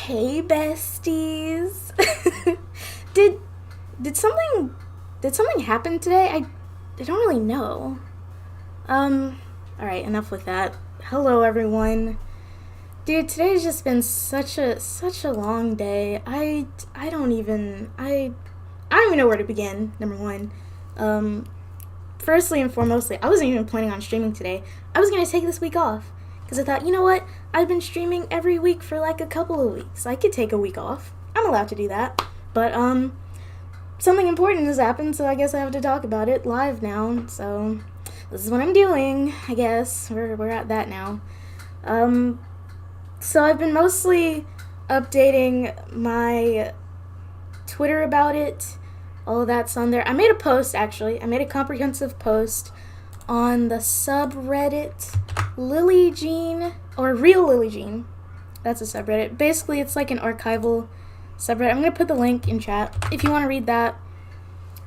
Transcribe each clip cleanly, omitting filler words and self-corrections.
Hey besties. did did something happen today? I don't really know. All right, enough with that. Hello everyone. Dude, today's just been such a long day. I don't even I don't even know where to begin. Number 1. Um Firstly and foremostly, I wasn't even planning on streaming today. I was going to take this week off because I thought, you know what? I've been streaming every week for like a couple of weeks. I could take a week off. I'm allowed to do that. But something important has happened, so I guess I have to talk about it live now. So this is what I'm doing, I guess. We're at that now. So I've been mostly updating my Twitter about it. All of that's on there. I made a post, actually. I made a comprehensive post on the subreddit Lily Jean, or Real Lily Jean. That's a subreddit. Basically, it's like an archival subreddit. I'm going to put the link in chat if you want to read that.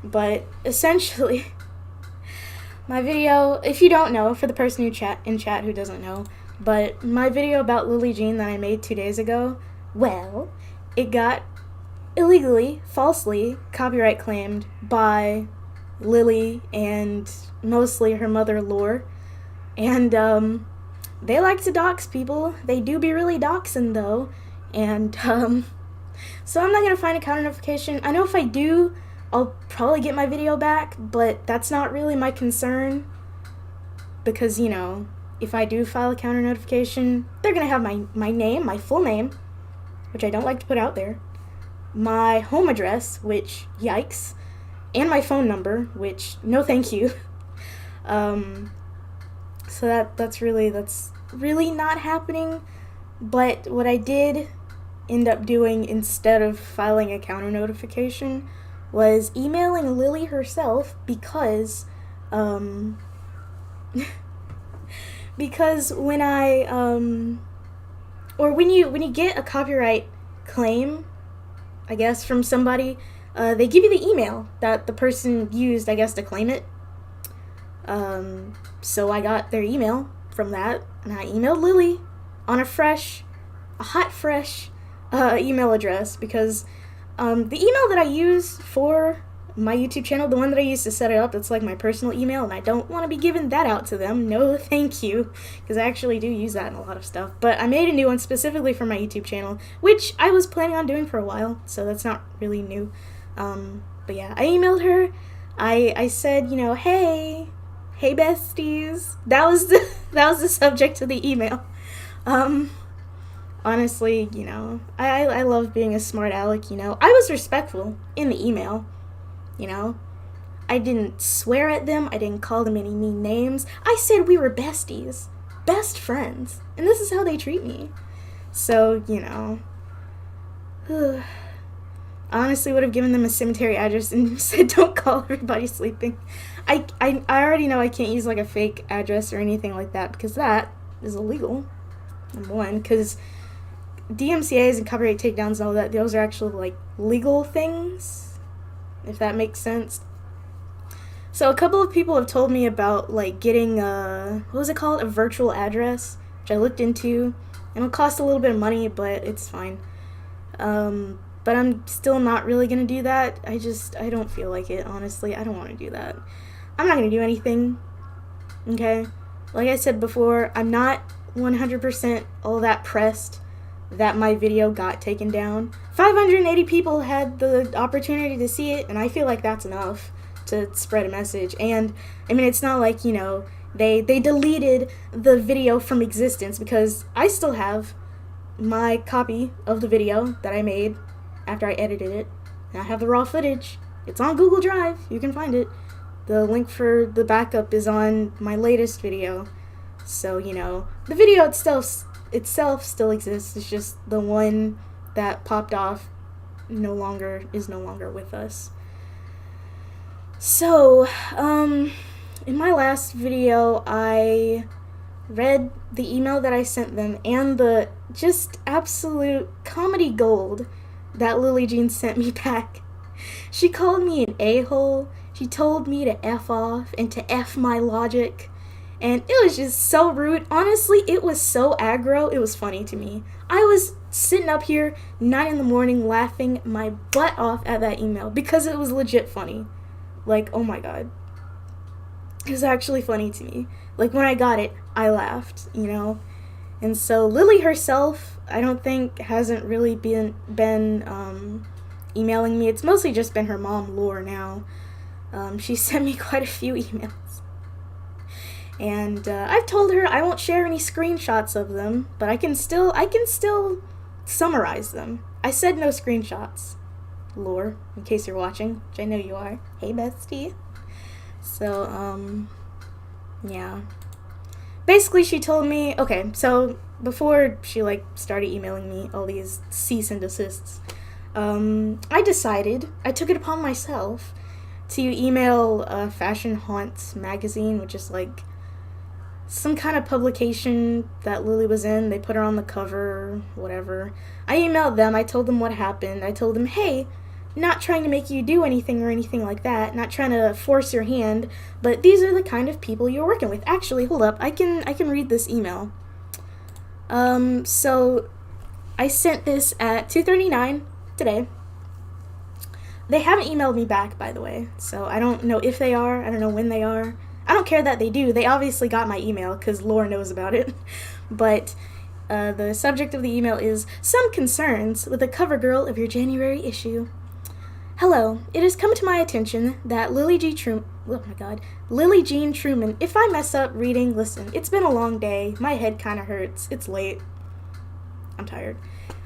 But essentially, my video, if you don't know, for the person in chat who doesn't know, but my video about Lily Jean that I made 2 days ago, well, it got illegally, falsely copyright claimed by Lily and mostly her mother Lore. And they like to dox people. They do be really doxing though. And so I'm not gonna find a counter notification. I know if I do, I'll probably get my video back, but that's not really my concern, because you know, if I do file a counter notification, they're gonna have my name, my full name, which I don't like to put out there, my home address, which yikes, and my phone number, which no thank you. So that's really not happening. But what I did end up doing instead of filing a counter notification was emailing Lily herself, because because when when you get a copyright claim, I guess, from somebody, they give you the email that the person used, I guess, to claim it. So I got their email from that, and I emailed Lily on a hot fresh email address, because the email that I use for my YouTube channel, the one that I use to set it up, it's like my personal email, and I don't want to be giving that out to them. No thank you, because I actually do use that in a lot of stuff. But I made a new one specifically for my YouTube channel, which I was planning on doing for a while, so that's not really new. But yeah, I emailed her. I said, you know, hey besties. That was the subject of the email. Honestly, you know, I love being a smart aleck, you know. I was respectful in the email, you know. I didn't swear at them. I didn't call them any mean names. I said we were besties. Best friends. And this is how they treat me. So, you know. Honestly would have given them a cemetery address and said don't call everybody sleeping. I already know I can't use like a fake address or anything like that, because that is illegal. Number 1, because DMCAs and copyright takedowns and all that, those are actually like legal things, if that makes sense. So a couple of people have told me about like getting what was it called, a virtual address, which I looked into, and it'll cost a little bit of money, but it's fine. But I'm still not really gonna do that. I don't feel like it, honestly. I don't want to do that. I'm not gonna do anything, okay? Like I said before, I'm not 100% all that pressed that my video got taken down. 580 people had the opportunity to see it, and I feel like that's enough to spread a message. And I mean, it's not like, you know, they deleted the video from existence, because I still have my copy of the video that I made after I edited it, and I have the raw footage. It's on Google Drive. You can find it. The link for the backup is on my latest video. So, you know, the video itself still exists. It's just the one that popped off is no longer with us. So, in my last video, I read the email that I sent them, and the just absolute comedy gold that Lily Jean sent me back. She called me an a-hole. She told me to F off and to F my logic. And it was just so rude. Honestly, it was so aggro. It was funny to me. I was sitting up here 9 in the morning laughing my butt off at that email because it was legit funny. Like, oh my god. It was actually funny to me. Like, when I got it, I laughed, you know? And so Lily herself, I don't think, hasn't really been emailing me. It's mostly just been her mom, Lore, now. She sent me quite a few emails. And I've told her I won't share any screenshots of them, but I can still summarize them. I said no screenshots, Lore, in case you're watching, which I know you are. Hey, bestie. So, yeah. Basically, she told me, okay, so before she, like, started emailing me all these cease and desists, I took it upon myself to email Fashion Haunts magazine, which is, like, some kind of publication that Lily was in. They put her on the cover, whatever. I emailed them. I told them what happened. I told them, hey, not trying to make you do anything or anything like that, not trying to force your hand, but these are the kind of people you're working with. Actually, hold up. I can read this email. So I sent this at 2:39 today. They haven't emailed me back, by the way, so I don't know if they are. I don't know when they are. I don't care that they do. They obviously got my email because Laura knows about it. But the subject of the email is some concerns with the cover girl of your January issue. Hello, it has come to my attention that Lily Jean Truman, if I mess up reading, listen, it's been a long day, my head kind of hurts, it's late, I'm tired.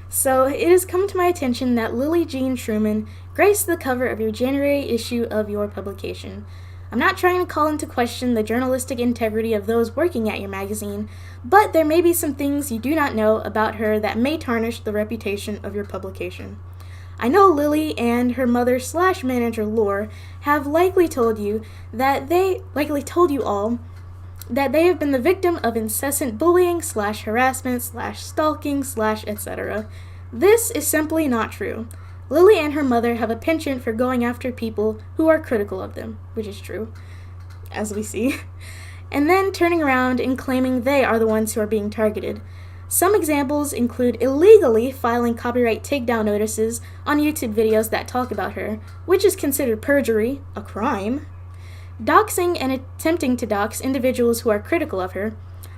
So it has come to my attention that Lily Jean Truman graced the cover of your January issue of your publication. I'm not trying to call into question the journalistic integrity of those working at your magazine, but there may be some things you do not know about her that may tarnish the reputation of your publication. I know Lily and her mother/manager Lore have likely told you all that they have been the victim of incessant bullying/harassment/stalking/etc. This is simply not true. Lily and her mother have a penchant for going after people who are critical of them, which is true, as we see, and then turning around and claiming they are the ones who are being targeted. Some examples include illegally filing copyright takedown notices on YouTube videos that talk about her, which is considered perjury, a crime, doxing and attempting to dox individuals who are critical of her.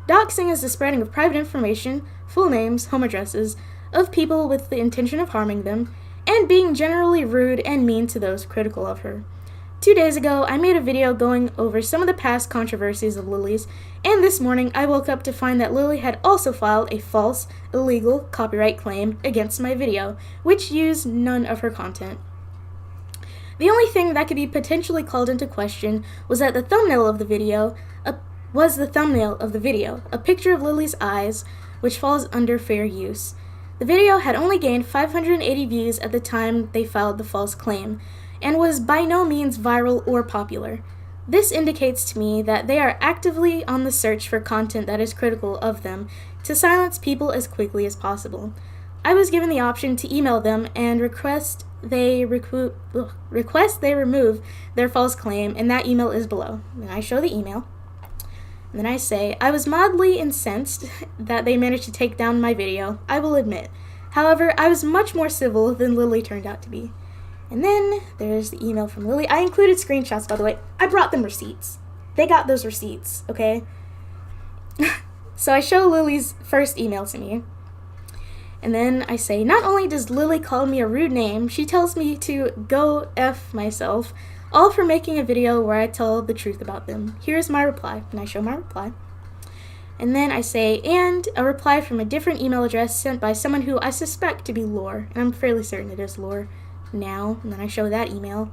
Doxing is the spreading of private information, full names, home addresses, of people with the intention of harming them, and being generally rude and mean to those critical of her. 2 days ago, I made a video going over some of the past controversies of Lily's, and this morning I woke up to find that Lily had also filed a false, illegal copyright claim against my video, which used none of her content. The only thing that could be potentially called into question was that the thumbnail of the video, a picture of Lily's eyes, which falls under fair use. The video had only gained 580 views at the time they filed the false claim, and was by no means viral or popular. This indicates to me that they are actively on the search for content that is critical of them to silence people as quickly as possible. I was given the option to email them and request they remove their false claim, and that email is below. And I show the email. And then I say, I was mildly incensed that they managed to take down my video, I will admit. However, I was much more civil than Lily turned out to be. And then there's the email from Lily. I included screenshots, by the way. I brought them receipts. They got those receipts, okay? So I show Lily's first email to me. And then I say, not only does Lily call me a rude name, she tells me to go F myself, all for making a video where I tell the truth about them. Here's my reply. And I show my reply. And then I say, and a reply from a different email address sent by someone who I suspect to be Lore. And I'm fairly certain it is Lore now. And then I show that email.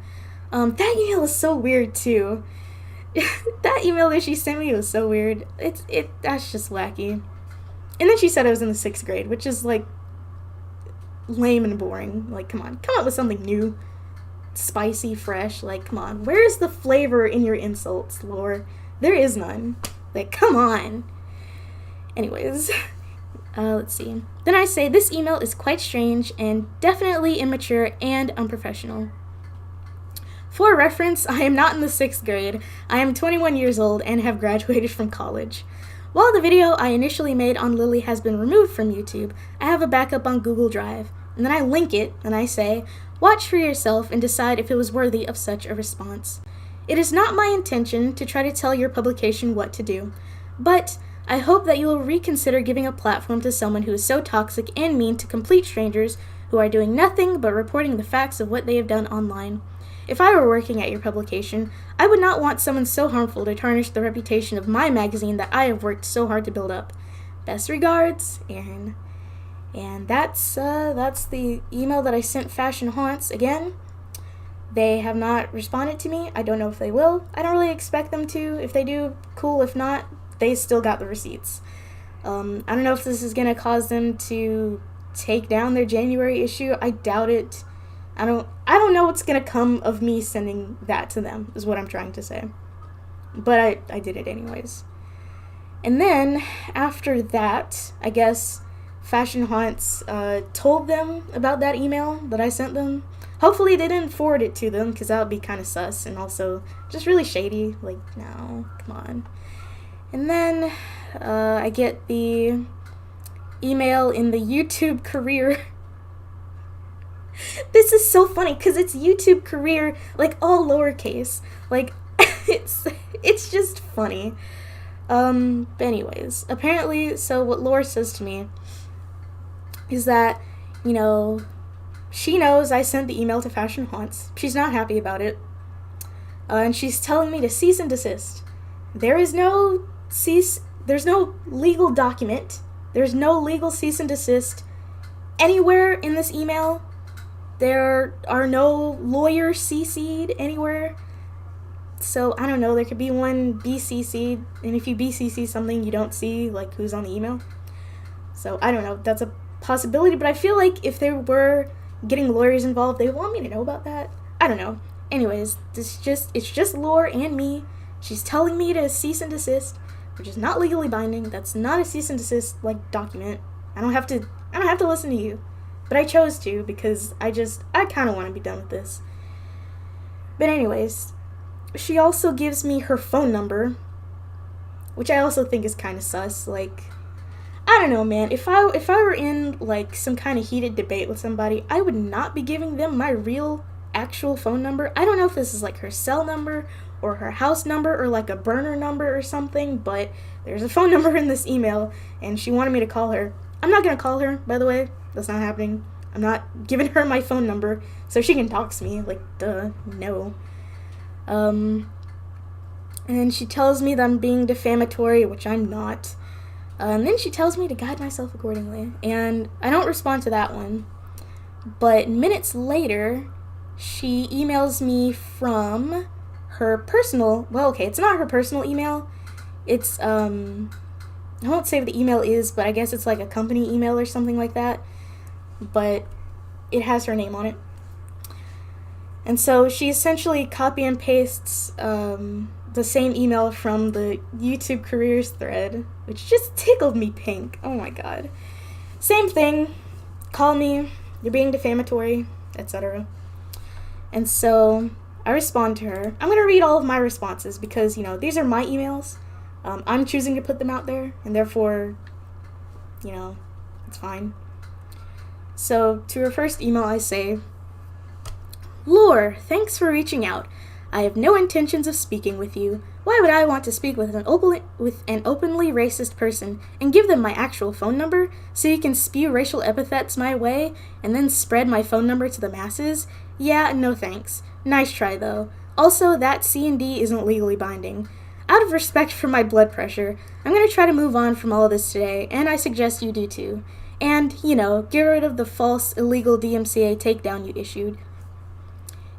That email is so weird too. That email that she sent me was so weird. That's just wacky. And then she said I was in the 6th grade, which is like lame and boring. Like, come on, come up with something new, spicy, fresh. Like, come on, where's the flavor in your insults, Lore? There is none. Like, come on. Anyways, let's see. Then I say this email is quite strange and definitely immature and unprofessional. For reference, I am not in the 6th grade. I am 21 years old and have graduated from college. While the video I initially made on Lily has been removed from YouTube, I have a backup on Google Drive, and then I link it and I say, watch for yourself and decide if it was worthy of such a response. It is not my intention to try to tell your publication what to do, but I hope that you will reconsider giving a platform to someone who is so toxic and mean to complete strangers who are doing nothing but reporting the facts of what they have done online. If I were working at your publication, I would not want someone so harmful to tarnish the reputation of my magazine that I have worked so hard to build up. Best regards, Aaron. And that's the email that I sent Fashion Haunts. Again, they have not responded to me. I don't know if they will. I don't really expect them to. If they do, cool. If not, they still got the receipts. I don't know if this is going to cause them to take down their January issue. I doubt it. I don't know what's going to come of me sending that to them, is what I'm trying to say. But I did it anyways. And then, after that, I guess Fashion Haunts told them about that email that I sent them. Hopefully they didn't forward it to them, because that would be kind of sus and also just really shady. Like, no, come on. And then I get the email in the YouTube career. This is so funny because it's YouTube career, like all lowercase. Like, it's just funny. But anyways, apparently, so what Laura says to me is that, you know, she knows I sent the email to Fashion Haunts. She's not happy about it. And she's telling me to cease and desist. There's no legal document. There's no legal cease and desist anywhere in this email. There are no lawyers CC'd anywhere. So, I don't know, there could be one BCC'd, and if you BCC something, you don't see, like, who's on the email. So, I don't know, that's a possibility, but I feel like if they were getting lawyers involved, they would want me to know about that. I don't know. Anyways, it's just Laura and me. She's telling me to cease and desist, which is not legally binding. That's not a cease and desist, like, document. I don't have to listen to you. But I chose to because I kind of want to be done with this. But anyways, she also gives me her phone number, which I also think is kind of sus. Like, I don't know, man. If I were in, like, some kind of heated debate with somebody, I would not be giving them my real, actual phone number. I don't know if this is, like, her cell number or her house number or, like, a burner number or something, but there's a phone number in this email, and she wanted me to call her. I'm not going to call her, by the way. That's not happening. I'm not giving her my phone number so she can dox me. Like, duh, no. And then she tells me that I'm being defamatory, which I'm not. And then she tells me to guide myself accordingly. And I don't respond to that one. But minutes later, she emails me from her personal... Well, okay, it's not her personal email. It's, I won't say what the email is, but I guess it's like a company email or something like that. But it has her name on it. And so she essentially copy and pastes the same email from the YouTube careers thread, which just tickled me pink. Oh my god. Same thing. Call me. You're being defamatory, etc. And so I respond to her. I'm going to read all of my responses because, you know, these are my emails. I'm choosing to put them out there, and therefore, you know, it's fine. So, to her first email, I say, Lore, thanks for reaching out. I have no intentions of speaking with you. Why would I want to speak with an openly racist person and give them my actual phone number so you can spew racial epithets my way and then spread my phone number to the masses? Yeah, no thanks. Nice try, though. Also, that C&D isn't legally binding. Out of respect for my blood pressure, I'm going to try to move on from all of this today, and I suggest you do too. And, you know, get rid of the false, illegal DMCA takedown you issued.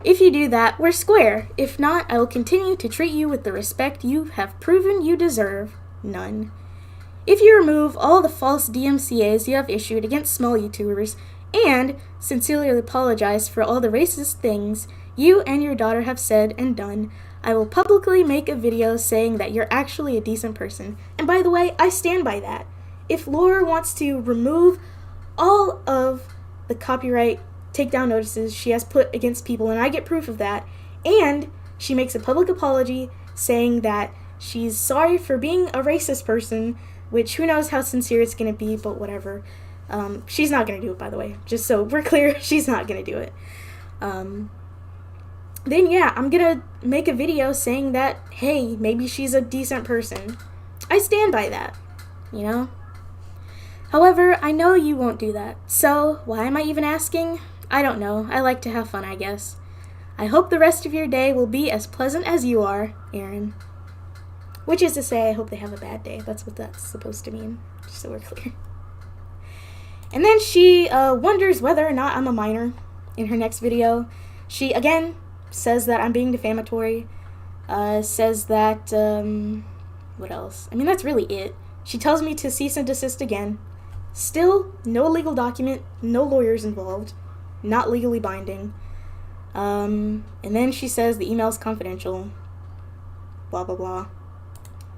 If you do that, we're square. If not, I will continue to treat you with the respect you have proven you deserve. None. If you remove all the false DMCAs you have issued against small YouTubers, and sincerely apologize for all the racist things you and your daughter have said and done, I will publicly make a video saying that you're actually a decent person. And by the way, I stand by that. If Laura wants to remove all of the copyright takedown notices she has put against people, and I get proof of that, and she makes a public apology saying that She's sorry for being a racist person, which who knows how sincere it's going to be, but whatever. She's not going to do it, by the way. Just so we're clear, she's not going to do it. Then yeah, I'm going to make a video saying that, hey, maybe she's a decent person. I stand by that, you know? However, I know you won't do that. So, why am I even asking? I don't know. I like to have fun, I guess. I hope the rest of your day will be as pleasant as you are, Aaron. Which is to say, I hope they have a bad day. That's what that's supposed to mean, just so we're clear. And then she wonders whether or not I'm a minor in her next video. She, again, says that I'm being defamatory. Says that, what else? I mean, that's really it. She tells me to cease and desist again. Still, no legal document, no lawyers involved, not legally binding. And then she says the email's confidential. Blah, blah, blah.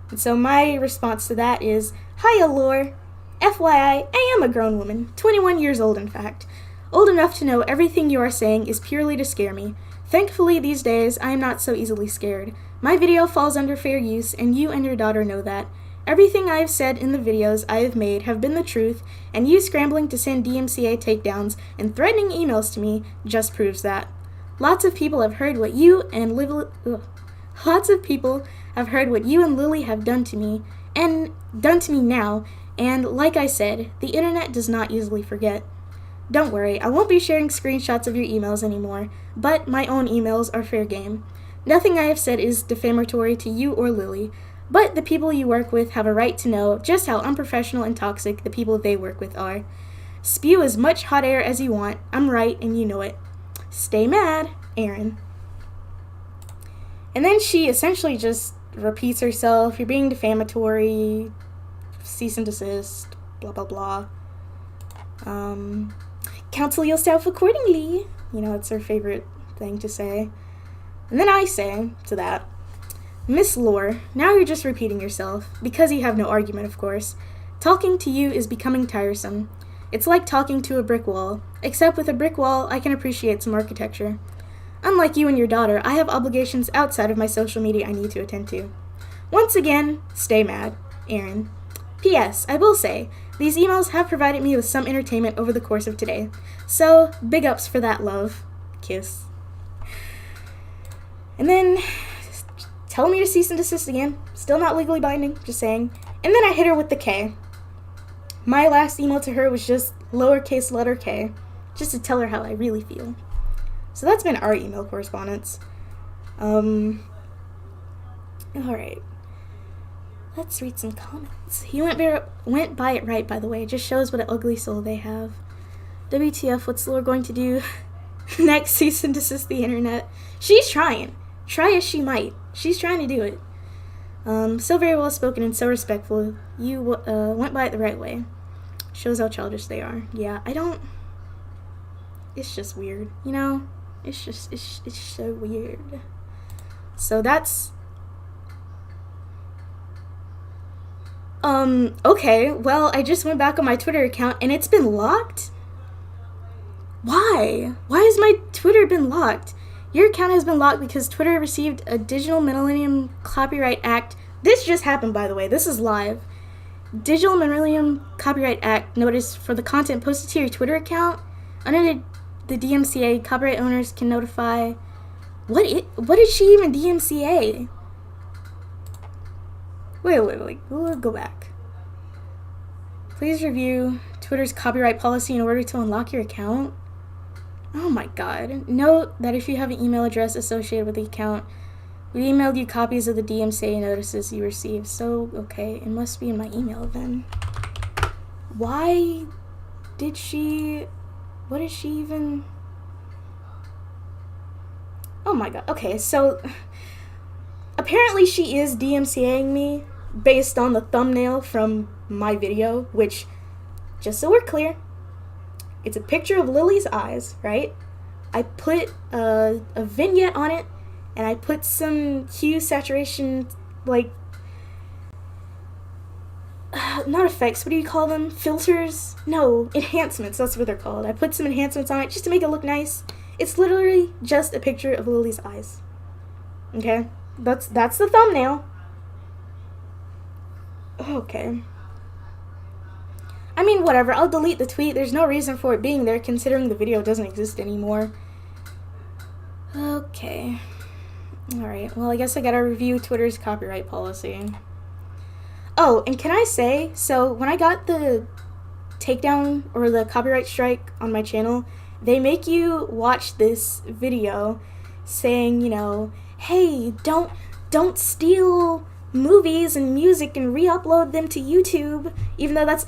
And so my response to that is, hiya, Lore. FYI, I am a grown woman, 21 years old in fact. Old enough to know everything you are saying is purely to scare me. Thankfully, these days, I am not so easily scared. My video falls under fair use, and you and your daughter know that. Everything I have said in the videos I have made have been the truth, and you scrambling to send DMCA takedowns and threatening emails to me just proves that. Lots of people have heard what you and Lily have done to me, and done to me now, and like I said, the internet does not easily forget. Don't worry, I won't be sharing screenshots of your emails anymore, but my own emails are fair game. Nothing I have said is defamatory to you or Lily, but the people you work with have a right to know just how unprofessional and toxic the people they work with are. Spew as much hot air as you want. I'm right, and you know it. Stay mad, Aaron. And then she essentially just repeats herself. You're being defamatory. Cease and desist. Blah, blah, blah. Counsel yourself accordingly. You know, it's her favorite thing to say. And then I say to that, Miss Lore, now you're just repeating yourself, because you have no argument, of course. Talking to you is becoming tiresome. It's like talking to a brick wall, except with a brick wall, I can appreciate some architecture. Unlike you and your daughter, I have obligations outside of my social media I need to attend to. Once again, stay mad, Aaron. P.S. I will say, these emails have provided me with some entertainment over the course of today, so big ups for that, love. Kiss. And then tell me to cease and desist again. Still not legally binding, just saying. And then I hit her with the K. My last email to her was just lowercase letter K, just to tell her how I really feel. So that's been our email correspondence. Alright. Let's read some comments. He went by it right, by the way. It just shows what an ugly soul they have. WTF, what's Lore going to do? Next, cease and desist the internet. She's trying. Try as she might. She's trying to do it. So very well spoken and so respectful. You went by it the right way. Shows how childish they are. Yeah, I don't... It's just weird, you know? It's so weird. So that's... Okay, well, I just went back on my Twitter account and it's been locked? Why? Why has my Twitter been locked? Your account has been locked because Twitter received a Digital Millennium Copyright Act. This just happened, by the way. This is live. Digital Millennium Copyright Act notice for the content posted to your Twitter account. Under the DMCA, copyright owners can notify... What is she even DMCA? Wait. We'll go back. Please review Twitter's copyright policy in order to unlock your account. Oh my god. Note that if you have an email address associated with the account, we emailed you copies of the DMCA notices you received. So, okay, it must be in my email then. Why did she... What is she even... Oh my god. Okay, so... Apparently she is DMCAing me based on the thumbnail from my video, which, just so we're clear, it's a picture of Lily's eyes, right? I put a vignette on it, and I put some hue saturation, like, not effects, what do you call them? Filters? No, enhancements, that's what they're called. I put some enhancements on it just to make it look nice. It's literally just a picture of Lily's eyes. Okay? That's the thumbnail. Okay. I mean, whatever. I'll delete the tweet. There's no reason for it being there considering the video doesn't exist anymore. Okay. Alright, well, I guess I gotta review Twitter's copyright policy. Oh, and can I say, so when I got the takedown or the copyright strike on my channel, they make you watch this video saying, you know, hey, don't steal movies and music and re-upload them to YouTube, even though that's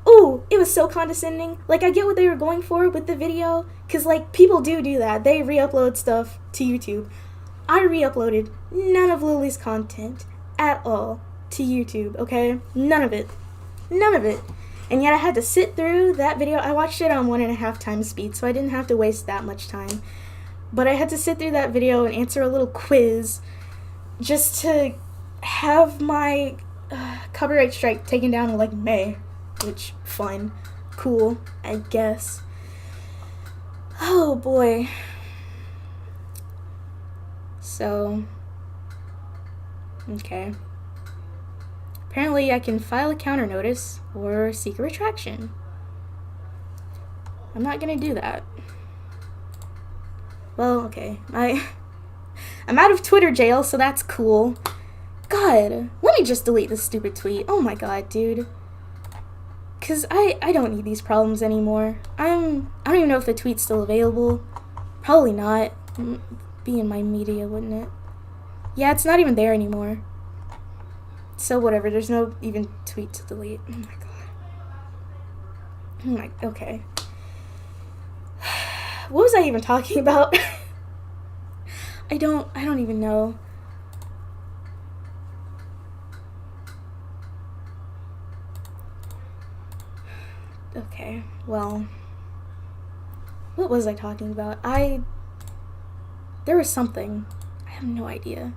ooh, it was so condescending. Like, I get what they were going for with the video, because, like, people do that. They re-upload stuff to YouTube. I re-uploaded none of Lily's content at all to YouTube, okay? None of it. None of it. And yet I had to sit through that video. I watched it on 1.5 times speed, so I didn't have to waste that much time. But I had to sit through that video and answer a little quiz just to have my copyright strike taken down in, like, May. Which, fun. Cool, I guess. Oh, boy. So, okay. Apparently I can file a counter notice or seek a retraction. I'm not gonna do that. Well, okay. I'm out of Twitter jail, so that's cool. God, let me just delete this stupid tweet. Oh my god, dude. Cause I don't need these problems anymore. I don't even know if the tweet's still available. Probably not. Be in my media, wouldn't it? Yeah, it's not even there anymore. So whatever, there's no even tweet to delete. Oh my god. Oh my, okay. What was I even talking about? I don't even know. Okay, well, what was I talking about? There was something. I have no idea.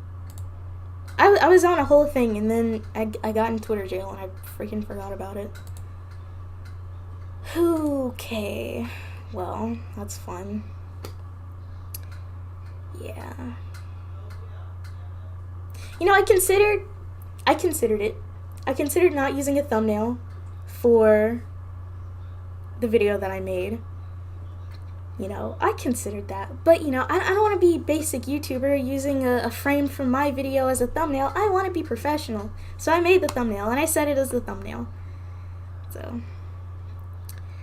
I was on a whole thing, and then I got in Twitter jail, and I freaking forgot about it. Okay, well, that's fun. Yeah. You know, I considered it. I considered not using a thumbnail for the video that I made. You know, I considered that. But, you know, I don't want to be basic YouTuber using a frame from my video as a thumbnail. I want to be professional. So I made the thumbnail, and I set it as the thumbnail. So,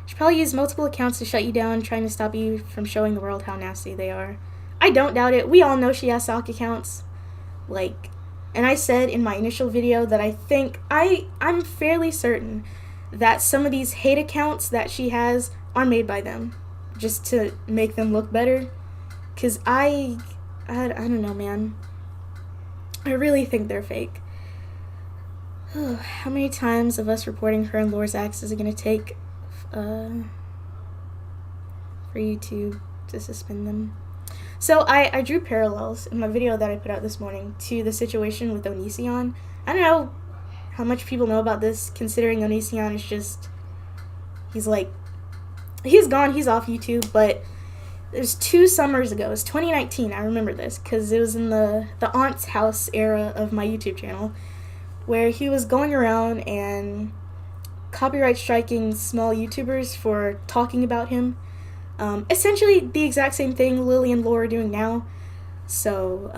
should probably use multiple accounts to shut you down, trying to stop you from showing the world how nasty they are. I don't doubt it. We all know she has sock accounts. Like, and I said in my initial video that I think, I'm fairly certain that some of these hate accounts that she has are made by them. Just to make them look better. Because I don't know, man. I really think they're fake. How many times of us reporting her and Lorzak's is it going to take for YouTube to suspend them? So I drew parallels in my video that I put out this morning to the situation with Onision. I don't know how much people know about this, considering Onision is just, he's gone, he's off YouTube, but there's 2 summers ago, it was 2019, I remember this, because it was in the aunt's house era of my YouTube channel, where he was going around and copyright striking small YouTubers for talking about him. Essentially the exact same thing Lily and Laura are doing now. So,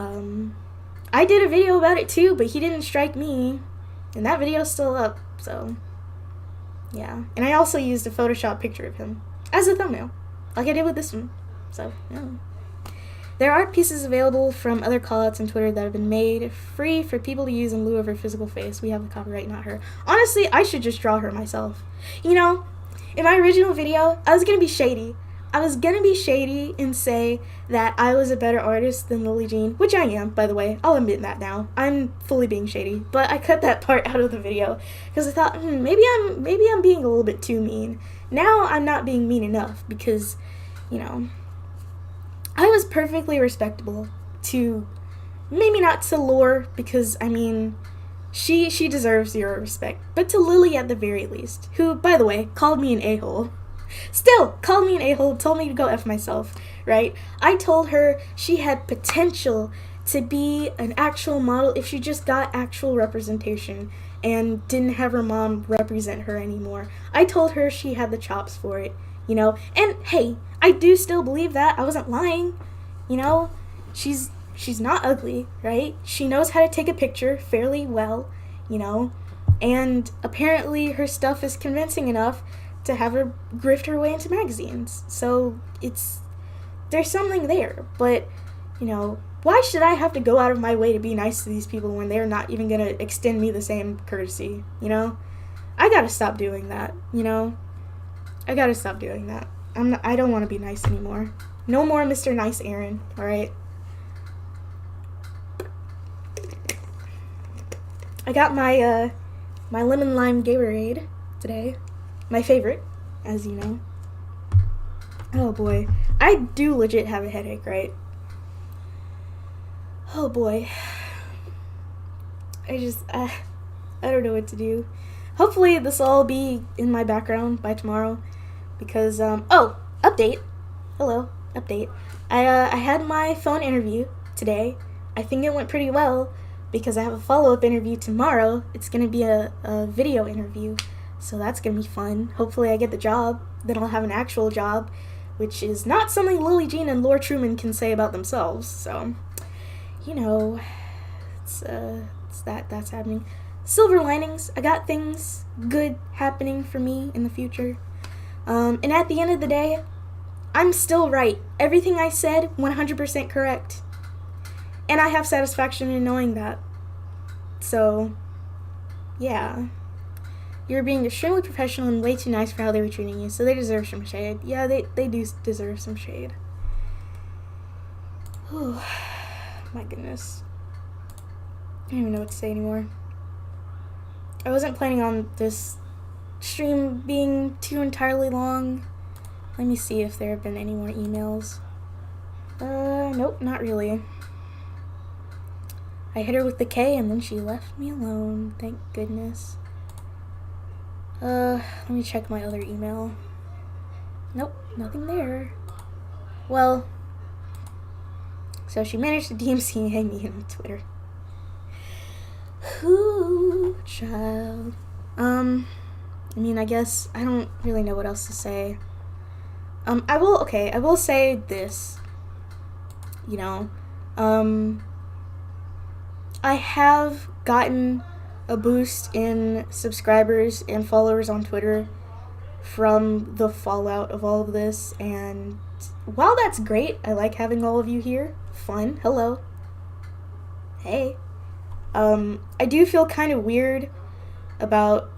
I did a video about it too, but he didn't strike me, and that video's still up, so, yeah. And I also used a Photoshop picture of him as a thumbnail, like I did with this one. So, yeah. There are pieces available from other callouts on Twitter that have been made free for people to use in lieu of her physical face. We have the copyright, not her. Honestly, I should just draw her myself. You know, in my original video, I was gonna be shady. I was gonna be shady and say that I was a better artist than Lily Jean, which I am, by the way. I'll admit that now. I'm fully being shady, but I cut that part out of the video because I thought, maybe I'm being a little bit too mean. Now I'm not being mean enough because, you know, I was perfectly respectable to, maybe not to Lore, because, I mean, she deserves zero respect, but to Lily at the very least, who, by the way, called me an a-hole. Still, called me an a-hole, told me to go F myself, right? I told her she had potential to be an actual model if she just got actual representation. and didn't have her mom represent her anymore. I told her she had the chops for it, you know? And hey, I do still believe that. I wasn't lying, you know? She's not ugly, right? She knows how to take a picture fairly well, you know? And apparently her stuff is convincing enough to have her grift her way into magazines. So there's something there, but, you know, why should I have to go out of my way to be nice to these people when they're not even going to extend me the same courtesy, you know? I gotta stop doing that, you know? I gotta stop doing that. I don't want to be nice anymore. No more Mr. Nice Aaron, alright? I got my lemon lime Gatorade today. My favorite, as you know. Oh boy. I do legit have a headache, right? Oh boy. I don't know what to do. Hopefully this will all be in my background by tomorrow. Because, update. Hello, update. I had my phone interview today. I think it went pretty well because I have a follow-up interview tomorrow. It's going to be a video interview. So that's going to be fun. Hopefully I get the job. Then I'll have an actual job, which is not something Lily Jean and Laura Truman can say about themselves. So, you know, that's happening. Silver linings. I got things good happening for me in the future. And at the end of the day, I'm still right. Everything I said, 100% correct. And I have satisfaction in knowing that. So, yeah. You're being extremely professional and way too nice for how they were treating you, so they deserve some shade. Yeah, they do deserve some shade. Oh, my goodness. I don't even know what to say anymore. I wasn't planning on this stream being too entirely long. Let me see if there have been any more emails. Nope, not really. I hit her with the K and then she left me alone. Thank goodness. Let me check my other email. Nope, nothing there. Well, so she managed to DMC me on Twitter. Ooh, child. I mean, I guess I don't really know what else to say. I will say this. You know, I have gotten a boost in subscribers and followers on Twitter from the fallout of all of this, and while that's great, I like having all of you here. Fun. Hello. Hey. I do feel kind of weird about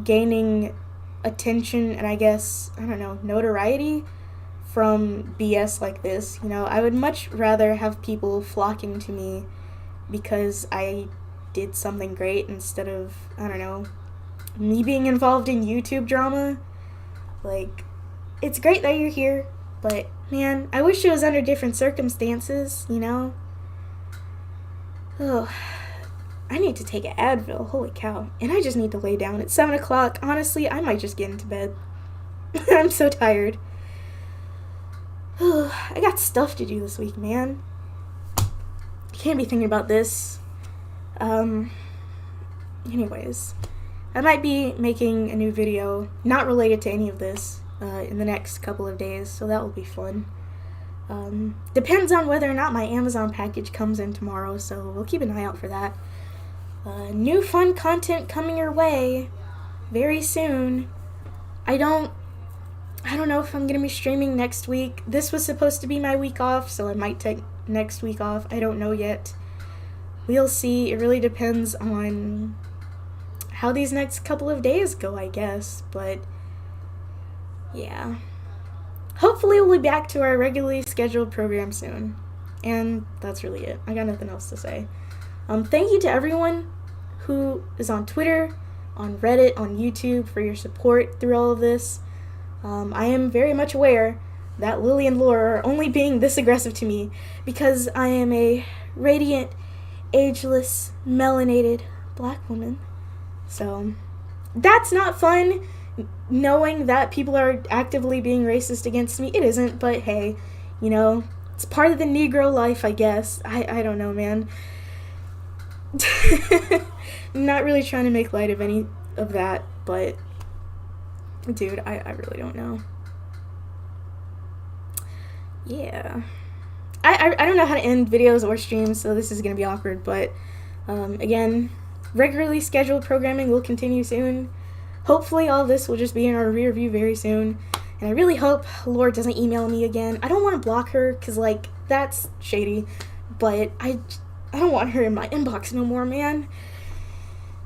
gaining attention and I guess, I don't know, notoriety from BS like this. You know, I would much rather have people flocking to me because I did something great instead of, I don't know, me being involved in YouTube drama. Like, it's great that you're here, but man, I wish it was under different circumstances, you know? Oh, I need to take an Advil, holy cow. And I just need to lay down at 7 o'clock. Honestly, I might just get into bed. I'm so tired. I got stuff to do this week, man. Can't be thinking about this. Anyways, I might be making a new video, not related to any of this, in the next couple of days, so that will be fun. Depends on whether or not my Amazon package comes in tomorrow, so we'll keep an eye out for that. New fun content coming your way very soon. I don't know if I'm gonna be streaming next week. This was supposed to be my week off, so I might take next week off. I don't know yet. We'll see. It really depends on how these next couple of days go, I guess. But yeah. Hopefully we'll be back to our regularly scheduled program soon. And that's really it. I got nothing else to say. Thank you to everyone who is on Twitter, on Reddit, on YouTube for your support through all of this. I am very much aware that Lily and Laura are only being this aggressive to me because I am a radiant, ageless, melanated black woman. So, that's not fun, knowing that people are actively being racist against me. It isn't, but hey, you know, it's part of the Negro life, I guess. I don't know, man. Not really trying to make light of any of that, but dude, I really don't know. Yeah. I don't know how to end videos or streams, so this is going to be awkward, but again, regularly scheduled programming will continue soon. Hopefully all this will just be in our rear view very soon, and I really hope Lord doesn't email me again. I don't want to block her, because, like, that's shady, but I don't want her in my inbox no more, man.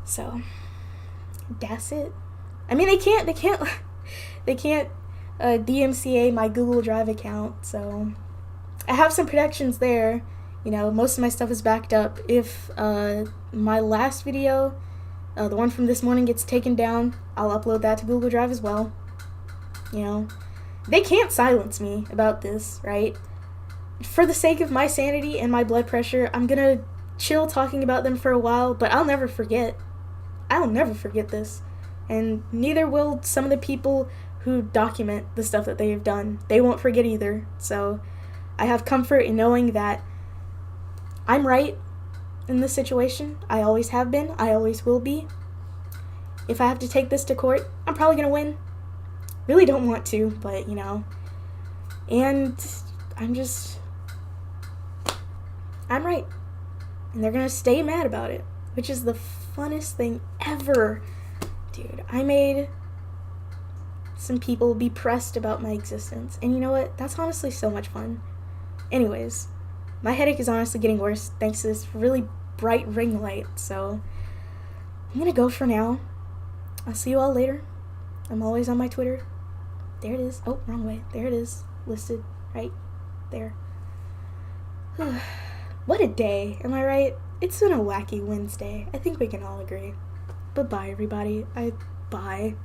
So, that's it. I mean, they can't DMCA my Google Drive account, so I have some protections there. You know, most of my stuff is backed up. If my last video, the one from this morning, gets taken down, I'll upload that to Google Drive as well. You know, they can't silence me about this, right? For the sake of my sanity and my blood pressure, I'm gonna chill talking about them for a while, but I'll never forget. I'll never forget this. And neither will some of the people who document the stuff that they have done. They won't forget either. So I have comfort in knowing that I'm right in this situation. I always have been. I always will be. If I have to take this to court, I'm probably going to win. Really don't want to, but, you know. And I'm right. And they're going to stay mad about it, which is the funnest thing ever. Dude, I made some people be pressed about my existence. And you know what? That's honestly so much fun. Anyways, my headache is honestly getting worse thanks to this really bright ring light. So I'm going to go for now. I'll see you all later. I'm always on my Twitter. There it is. Oh, wrong way. There it is. Listed right there. What a day. Am I right? It's been a wacky Wednesday. I think we can all agree. But bye, everybody. Bye.